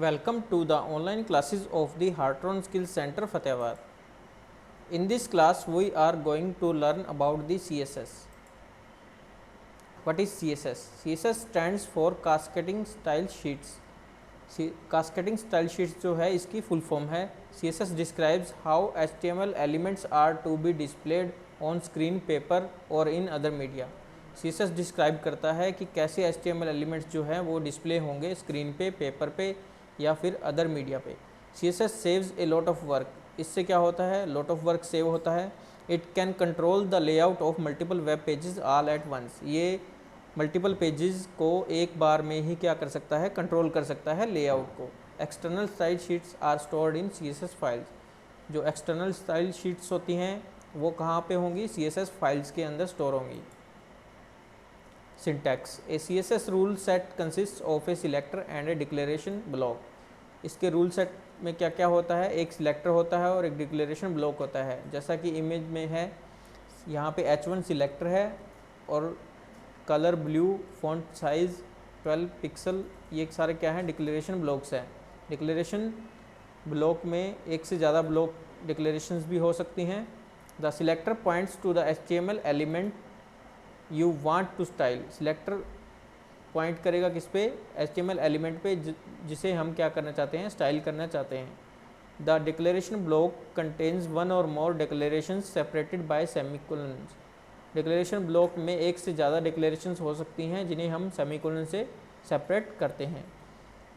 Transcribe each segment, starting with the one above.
Welcome to the online classes of the Hartron Skills Center, Fatehwar. In this class, we are going to learn about the CSS. What is CSS? CSS stands for Cascading Style Sheets. Cascading Style Sheets जो है इसकी full form है. CSS describes how HTML elements are to be displayed on screen, paper और in other media. CSS describe करता है कि कैसे HTML elements जो हैं वो डिस्प्ले होंगे स्क्रीन पे, पेपर पे या फिर अदर मीडिया पे. CSS saves a lot of work. इससे क्या होता है? लॉट ऑफ वर्क सेव होता है. It can control the layout of multiple web pages all at once. ये मल्टीपल पेजेस को एक बार में ही क्या कर सकता है? कंट्रोल कर सकता है लेआउट को. External style sheets are stored in CSS files. जो एक्सटर्नल स्टाइल शीट्स होती हैं वो कहाँ पे होंगी? CSS फाइल्स के अंदर स्टोर होंगी. Syntax. A CSS rule set consists of a selector and a declaration block. इसके रूल सेट में क्या क्या होता है? एक सिलेक्टर होता है और एक डिक्लेरेशन ब्लॉक होता है. जैसा कि इमेज में है, यहाँ पे H1 सिलेक्टर है और colour blue, font size 12 pixel, ये सारे क्या हैं? डिक्लेरेशन ब्लॉक्स हैं. डिक्लेरेशन ब्लॉक में एक से ज़्यादा ब्लॉक डिक्लेरेशंस भी हो सकती हैं. The selector points to the HTML element you want to style. Selector point करेगा किस पे? HTML एलिमेंट पे जिसे हम क्या करना चाहते हैं? स्टाइल करना चाहते हैं. The declaration block contains one or more declarations separated by semicolons. Declaration block में एक से ज़्यादा डिक्लेरेशंस हो सकती हैं जिन्हें हम सेमीकोलन से सेपरेट करते हैं.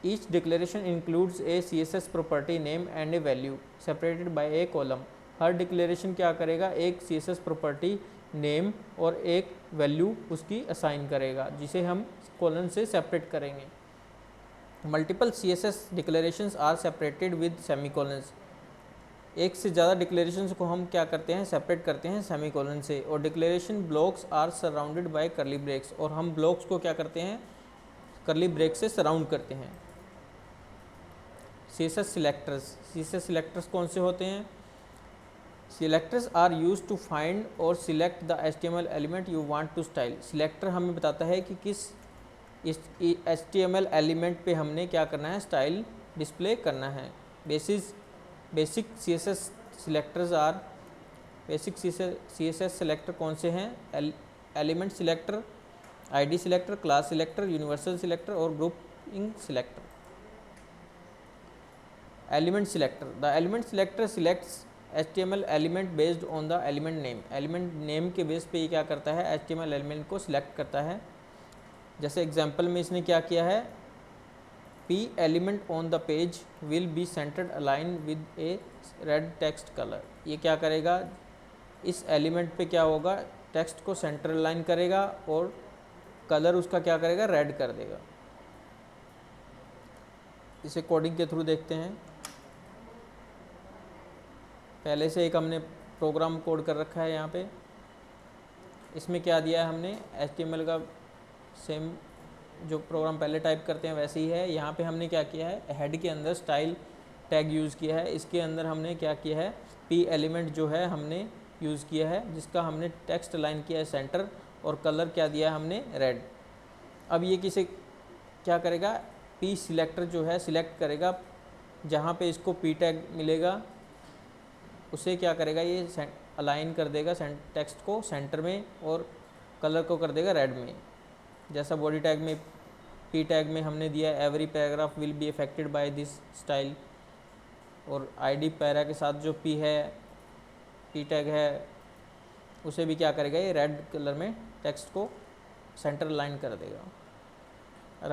Each declaration includes A CSS property name and A value separated by A column. Her declaration क्या करेगा? एक CSS प्रॉपर्टी नेम और एक वैल्यू उसकी असाइन करेगा जिसे हम कॉलन से सेपरेट करेंगे. Multiple CSS declarations are separated with semicolons. एक से ज़्यादा डिक्लेरेशंस को हम क्या करते हैं? सेपरेट करते हैं सेमीकोलन से. और declaration blocks are surrounded by curly braces. और हम ब्लॉक्स को क्या करते हैं? कर्ली ब्रेक से सराउंड करते हैं. CSS selectors. CSS सिलेक्टर्स कौन से होते हैं? Selectors are used to find और select the HTML element you want to style. Selector हमें बताता है कि किस इस HTML एलिमेंट पे हमने क्या करना है? स्टाइल डिस्प्ले करना है. Basic CSS selectors are. Basic CSS selector कौन से हैं? Element selector, ID selector, class selector, universal selector और grouping selector. Element selector. The element selector selects HTML element based on the element name. Element name के base पे ये क्या करता है? HTML एलिमेंट को सिलेक्ट करता है. जैसे एग्जांपल में इसने क्या किया है? P element on the page will be centred align with A red text colour. ये क्या करेगा? इस एलिमेंट पे क्या होगा? टेक्स्ट को सेंटर अलाइन करेगा और कलर उसका क्या करेगा? रेड कर देगा. इसे कोडिंग के थ्रू देखते हैं. पहले से एक हमने प्रोग्राम कोड कर रखा है यहाँ पे. इसमें क्या दिया है हमने? HTML का सेम जो प्रोग्राम पहले टाइप करते हैं वैसे ही है. यहाँ पे हमने क्या किया है? हेड के अंदर स्टाइल टैग यूज़ किया है. इसके अंदर हमने क्या किया है? P एलिमेंट जो है हमने यूज़ किया है जिसका हमने टेक्स्ट लाइन किया है सेंटर और कलर क्या दिया है हमने? रेड. अब ये किसे क्या करेगा? P सिलेक्टर जो है सिलेक्ट करेगा. जहाँ पे इसको P टैग मिलेगा उसे क्या करेगा? ये अलाइन कर देगा टेक्स्ट को सेंटर में और कलर को कर देगा रेड में. जैसा बॉडी टैग में P टैग में हमने दिया every paragraph will be affected by this style. और ID पैरा के साथ जो P है, P टैग है, उसे भी क्या करेगा? ये रेड कलर में टेक्स्ट को सेंटर अलाइन कर देगा.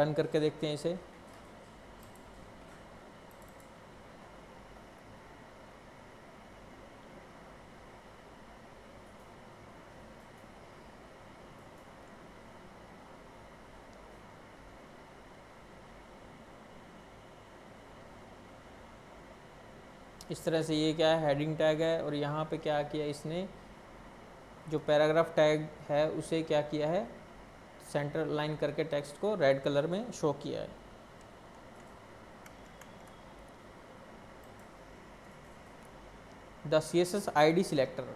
रन करके देखते हैं इसे. इस तरह से ये क्या है? हेडिंग टैग है. और यहाँ पे क्या किया इसने? जो पैराग्राफ टैग है उसे क्या किया है? सेंटर लाइन करके टेक्स्ट को रेड कलर में शो किया है. The CSS ID selector.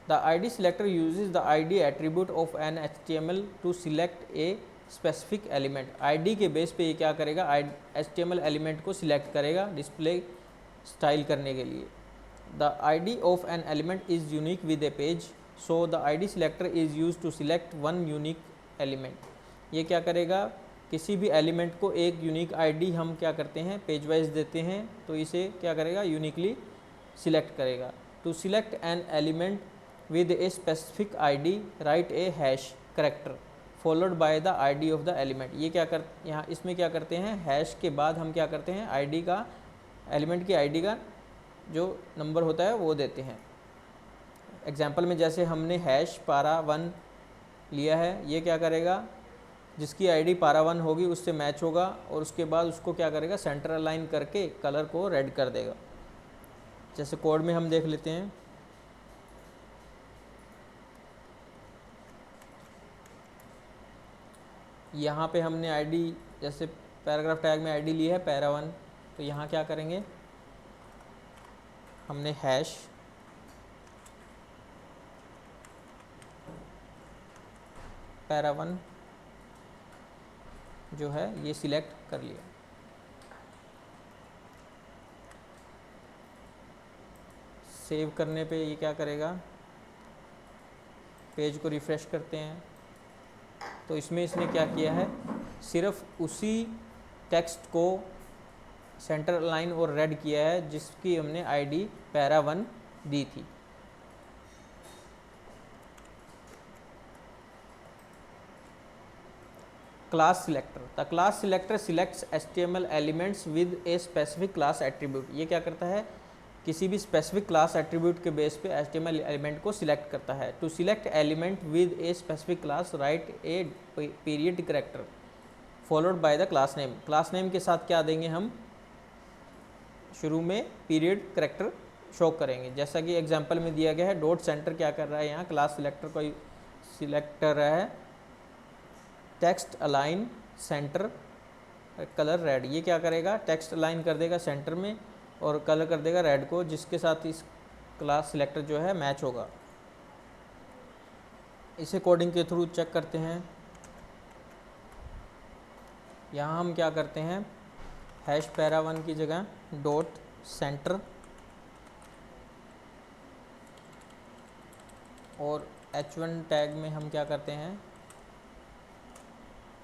The ID selector uses the ID attribute of an HTML to select a specific element, ID के बेस पे ये क्या करेगा, HTML एलिमेंट को सिलेक्ट करेगा डिस्प्ले स्टाइल करने के लिए। The ID of an element is unique with a page, so the ID selector is use to select one unique element. ये क्या करेगा, किसी भी एलिमेंट को एक यूनिक आईडी हम क्या करते हैं, पेज वाइज देते हैं, तो इसे क्या करेगा, यूनिकली सिलेक्ट करेगा। To select an element with a specific ID write a hash character followed by the ID of the element. ये क्या कर, यहाँ इसमें क्या करते हैं, हैश के बाद हम क्या करते हैं, आईडी का, एलिमेंट की आईडी का जो नंबर होता है वो देते हैं। एग्जाम्पल में जैसे हमने हैश para1 लिया है, ये क्या करेगा, जिसकी आईडी para1 होगी उससे मैच होगा, और उसके बाद उसको क्या करेगा, सेंटर अलाइन करके कलर को रेड कर देगा। जैसे कोड में हम देख लेते हैं, यहाँ पे हमने आईडी, जैसे पैराग्राफ टैग में आईडी ली है para1, तो यहाँ क्या करेंगे, हमने हैश para1 जो है ये सिलेक्ट कर लिया। सेव करने पे ये क्या करेगा, पेज को रिफ़्रेश करते हैं, तो इसमें इसने क्या किया है, सिर्फ उसी टेक्स्ट को सेंटर लाइन और रेड किया है जिसकी हमने आईडी para1 दी थी। Class selector, the class selector selects HTML elements with a specific class attribute. ये क्या करता है, किसी भी स्पेसिफिक क्लास एट्रीब्यूट के बेस पे HTML एलिमेंट को सिलेक्ट करता है। To select element with a specific class write a period character followed by the class name. Class name के साथ क्या देंगे हम, शुरू में पीरियड करेक्टर शो करेंगे, जैसा कि एग्जांपल में दिया गया है। डॉट सेंटर क्या कर रहा है, यहाँ क्लास सिलेक्टर को सिलेक्ट कर रहा है, text align centre colour red. ये क्या करेगा, टेक्स्ट अलाइन कर देगा सेंटर में और कलर कर देगा रेड को, जिसके साथ इस क्लास सिलेक्टर जो है मैच होगा। इसे कोडिंग के थ्रू चेक करते हैं। यहाँ हम क्या करते हैं, हैश para1 की जगह डॉट सेंटर और h1 टैग में हम क्या करते हैं,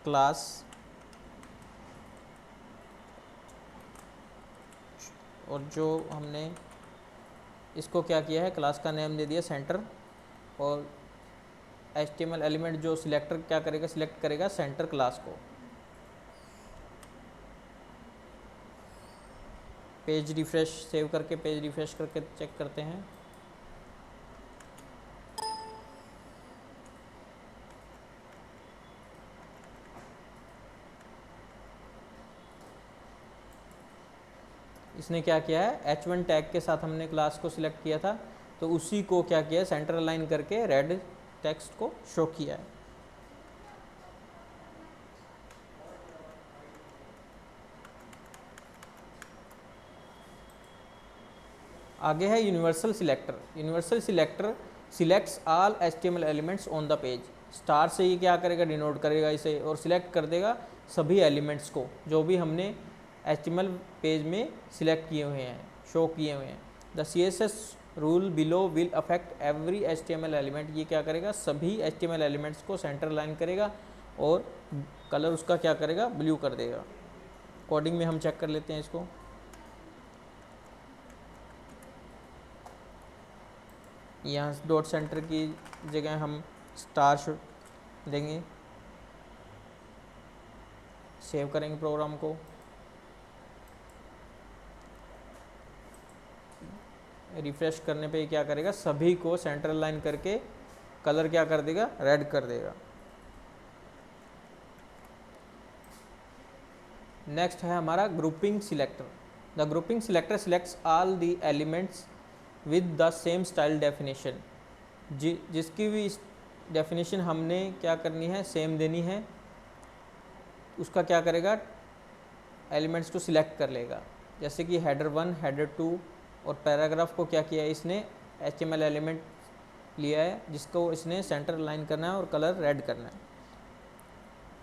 क्लास और जो हमने इसको क्या किया है, क्लास का नेम दे दिया सेंटर, और HTML एलिमेंट जो सिलेक्टर क्या करेगा, सिलेक्ट करेगा सेंटर क्लास को। पेज रिफ्रेश, सेव करके पेज रिफ्रेश करके चेक करते हैं। इसने क्या किया है, h1 टैग के साथ हमने क्लास को सिलेक्ट किया था, तो उसी को क्या किया, सेंटर अलाइन करके रेड टेक्स्ट को शो किया है। आगे है universal selector. Universal selector selects all HTML elements on the page. Star से ये क्या करेगा, डिनोट करेगा इसे, और सिलेक्ट कर देगा सभी एलिमेंट्स को जो भी हमने HTML पेज में सिलेक्ट किए हुए हैं, शो किए हुए हैं। The CSS rule below will affect every HTML element. ये क्या करेगा, सभी HTML एलिमेंट्स को सेंटर लाइन करेगा और कलर उसका क्या करेगा, ब्लू कर देगा। कोडिंग में हम चेक कर लेते हैं इसको। यहाँ डॉट सेंटर की जगह हम स्टार देंगे, सेव करेंगे प्रोग्राम को। रिफ्रेश करने पे क्या करेगा, सभी को सेंटर लाइन करके कलर क्या कर देगा, रेड कर देगा। नेक्स्ट है हमारा grouping selector. The grouping selector selects all the elements with the same style definition. जिसकी भी डेफिनेशन हमने क्या करनी है, सेम देनी है, उसका क्या करेगा, एलिमेंट्स को सिलेक्ट कर लेगा। जैसे कि हेडर 1, हेडर 2 और पैराग्राफ को क्या किया है, इसने HTML एलिमेंट, लिया है जिसको इसने सेंटर लाइन करना है और कलर रेड करना है।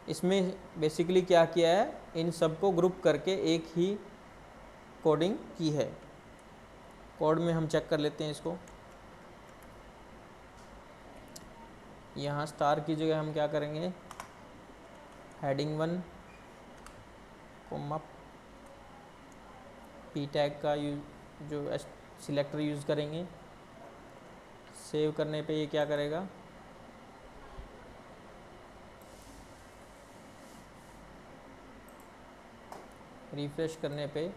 इसमें बेसिकली क्या किया है, इन सबको ग्रुप करके एक ही कोडिंग की है। कोड में हम चेक कर लेते हैं इसको। यहाँ स्टार की जगह हम क्या करेंगे, हेडिंग 1 कोमा पी टैग का जो सिलेक्टर यूज़ करेंगे। सेव करने पे ये क्या करेगा, रिफ्रेश करने पे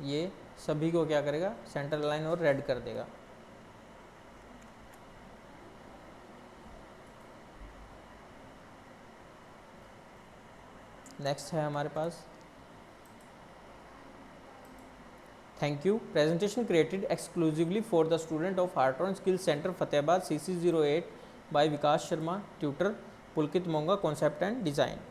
ये सभी को क्या करेगा, सेंटर लाइन और रेड कर देगा। नेक्स्ट है हमारे पास thank you presentation created exclusively for the student of art and skills centre Fatehabad CC08 by Vikas Sharma tutor Pulkit Monga concept and design.